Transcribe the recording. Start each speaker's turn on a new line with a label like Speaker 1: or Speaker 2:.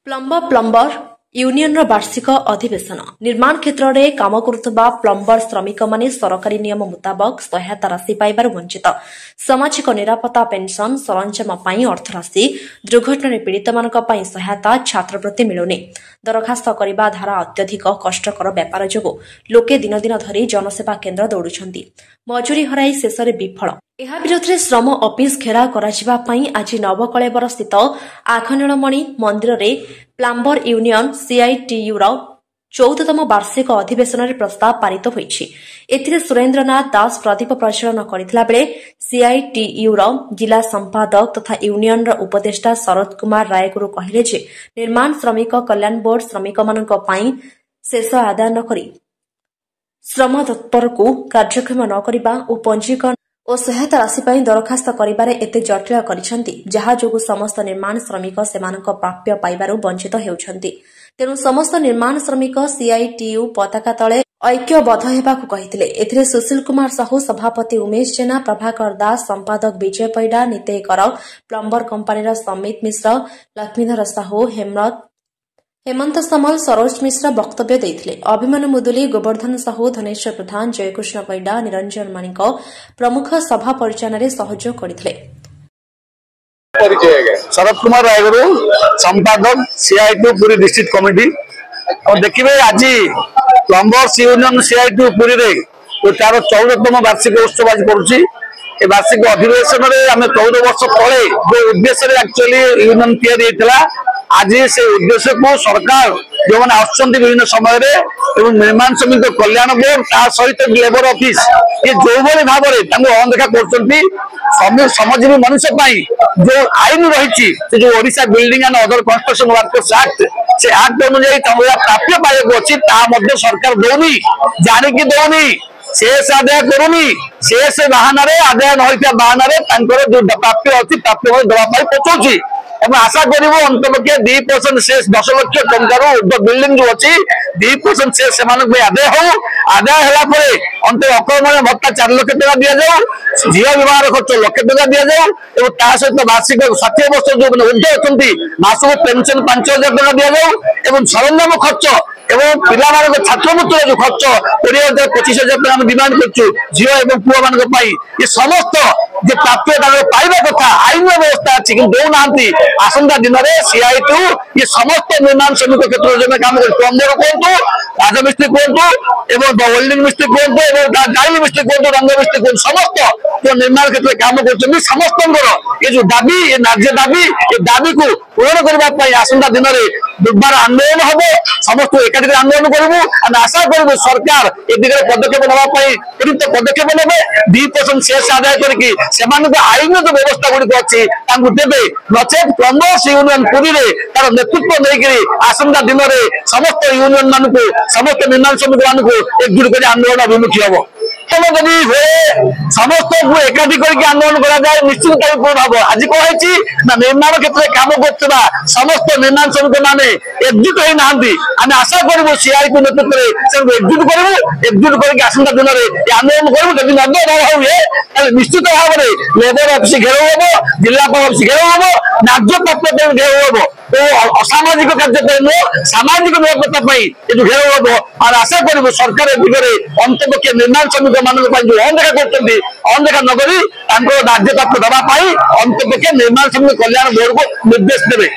Speaker 1: Plumber union वार्षिक अधिवेशन निर्माण क्षेत्र में काम करुवा प्लम्बर श्रमिक माने सरकारी नियम मुताबक सहायता राशि पाइबार वंचित सामाजिक निरापत्ता पेंशन सरंजाम अर्थराशि दुर्घटना पीड़ित मानी सहायता छात्रवृत्ति मिलुनी दरखास्त करने धारा अत्यधिक कष्टकर व्यापार जो लोके दिन दिन धरी जनसेवा केन्द्र दौड़ुंट मजूरी हराई शेष विफल ଏହା ବିରୋଧରେ ଶ୍ରମ ଅଫିସ ଘେରାଉ କରାଯିବା ଆଜି ନବକଳେବର ସ୍ଥିତ ଆଖଣ୍ଡଳମଣି ମନ୍ଦିରରେ ପ୍ଲମ୍ବର ୟୁନିୟନ ସିଆଇଟିୟୁର 14ତମ ବାର୍ଷିକ ଅଧିବେଶନରେ ପ୍ରସ୍ତାବ ପାରିତ ହୋଇଛି। ଏଥିରେ ସୁରେନ୍ଦ୍ରନାଥ ଦାସ ପ୍ରଦୀପ ପ୍ରଜ୍ୱଳନ କରିଥିଲା ବେଳେ ସିଆଇଟିୟୁର ଜିଲ୍ଲା ସମ୍ପାଦକ ତଥା ୟୁନିୟନର ଉପଦେଷ୍ଟା ଶରତ କୁମାର ରାୟଗୁରୁ କହିଲେ ଯେ ନିର୍ମାଣ ଶ୍ରମିକ କଲ୍ୟାଣ ବୋର୍ଡ ଶ୍ରମିକମାନଙ୍କ ପାଇଁ ଶେଷ ଆଦାୟ ନ କରି ଶ୍ରମ ତତ୍ପରକୁ କାର୍ଯ୍ୟକ୍ଷମ ନ କରିବା ଓ ପଞ୍ଜୀକରଣ ଓ ସହାୟତା ରାଶି ପାଇଁ ଦରଖାସ୍ତ କରିବାରେ ଏତେ ଜଟିଳ କରିଛନ୍ତି ଯାହା ଯୋଗୁଁ ସମସ୍ତ ନିର୍ମାଣ ଶ୍ରମିକ ସେମାନଙ୍କ ପ୍ରାପ୍ୟ ପାଇବାରୁ ବଞ୍ଚିତ ହେଉଛନ୍ତି। ତେଣୁ ସମସ୍ତ ନିର୍ମାଣ ଶ୍ରମିକ ସିଆଇଟିୟୁ ପତାକା ତଳେ ଐକ୍ୟବଦ୍ଧ ହେବାକୁ କହିଥିଲେ। ଏଥିରେ ସୁଶୀଲ କୁମାର ସାହୁ ସଭାପତି ଉମେଶ ଜେନା ପ୍ରଭାକର ଦାସ ସମ୍ପାଦକ ବିଜୟ ପଇଡା ନିତେଇ କର ପ୍ଲମ୍ବର କମ୍ପାନୀର ସମିତ ମିଶ୍ର ଲକ୍ଷ୍ମୀଧର ସାହୁ हेमंत समल सरोज मिश्र वक्तव्य देते अभिमन्यु मुदुली गोवर्धन साहू धनेश्वर प्रधान जयकृष्ण पैडा निरंजन माणिक प्रमुख सभा परिचालन सहयोग करते।
Speaker 2: शरद कुमार रायगुरु संपादक सीआईटी पुरी डिस्ट्रिक्ट कमिटी और देखिए आज प्लम्बर्स यूनियन सीआईटी पुरी रे तार 14तम वार्षिक उत्सव आज पड़ुछि। वार्षिक अधिवेशन में आम 14 वर्ष तले जो उद्देश्य एक्चुअली यूनियन तैयारी होता आज से उद्देश्य को सरकार जो मैंने आसुच्च विभिन्न समय निर्माण श्रमिक कल्याण बोर्ड ता सहित लेबर ऑफिस ये जो भाव में अनदेखा करमजीवी मनुष्य जो आईन रही जो Odisha building and other construction workers act से एक्ट अनुଯାୟୀ प्राप्य पाइबा अच्छी सरकार दौनी जानिकी दौनी शेष आदाय करूनी शेष बाहाना आदाय न बाहाना जो प्राप्य अच्छी प्राप्य दवाई पचाऊँगी आशा करू अंतपक्षे 2% शेष 10 लाख टंकार बिल्डिंग जो अच्छी 2% शेष से आदाय हो आदाय है अंत अकर्मण्य भत्ता 4 लाख टका दि जाऊ झील विवाह खर्च 1 लाख टका दि जाऊ सहित वार्षिक 60 वर्ष जो ऊर्ध अच्छा मासक पेंशन 5000 टका दि जाऊ सरंजाम खर्च एवं पिला छात्रवृत्ति जो खर्च 20,000-25,000 डिमांड करूँ झील और पुआ मान ये समस्त जो प्राप्य पाइबा कथा आईन व्यवस्था अच्छी कि दौना आसंता दिन में सीआईटी ये समस्त निर्माण श्रमिक क्षेत्र में काम कर प्लम्बर कहतु राजमिस्त्री कहतु वेल्डिंग मिस्त्री कहतु टाइल मिस्त्री कहतु रंग मिस्त्री कहतु समस्त जो निर्माण क्षेत्र में काम कर समस्त ये जो दाबी ये न्याज्य दाबी ये दाबी को पूरण करने आसंता दिन में दुर्बार आंदोलन हम समस्त एकाठी आंदोलन करूँ आशा करूँ सरकार ए दिगरे पदक्षेप नापी उपयुक्त पदक्षेप ने 2% शेष आदाय करके आईन जो व्यवस्था गुड़िक अच्छी देवे नचेत प्लम्बर्स यूनियन पुरी में तार नेतृत्व नहीं आसंता दिन में समस्त यूनियन मानक समस्त निर्माण श्रमिक मानक एकजुट कर आंदोलन अभिमुखी हम जदि हुए समस्त को एकाठी करके आंदोलन करा जाए निश्चित पूर्ण हम आज कही निर्माण क्षेत्र में काम कर समस्त निर्माण श्रमिक मैंने एकजुट होना आम आशा करूँ सीआईटी नेतृत्व में एकजुट करूँ एकजुट करके आसंता दिन में आंदोलन करूँ जब नजर हुए निश्चित भाव में लेबर ऑफिस घेराव हम जिलापाल ऑफिस घेराव हम न्याज्य प्राप्य घेराव हम असामाजिक कार्य नुह सामाजिक निरापत्ता जो घेराव हम और आशा करूँ सरकार दिगरे अंतपक्षे निर्माण श्रमिक मानक जो अनदेखा अनदेखा नक राज्य प्राप्य दवाई अंतपक्षे निर्माण श्रमिक कल्याण बोर्ड को निर्देश देवे।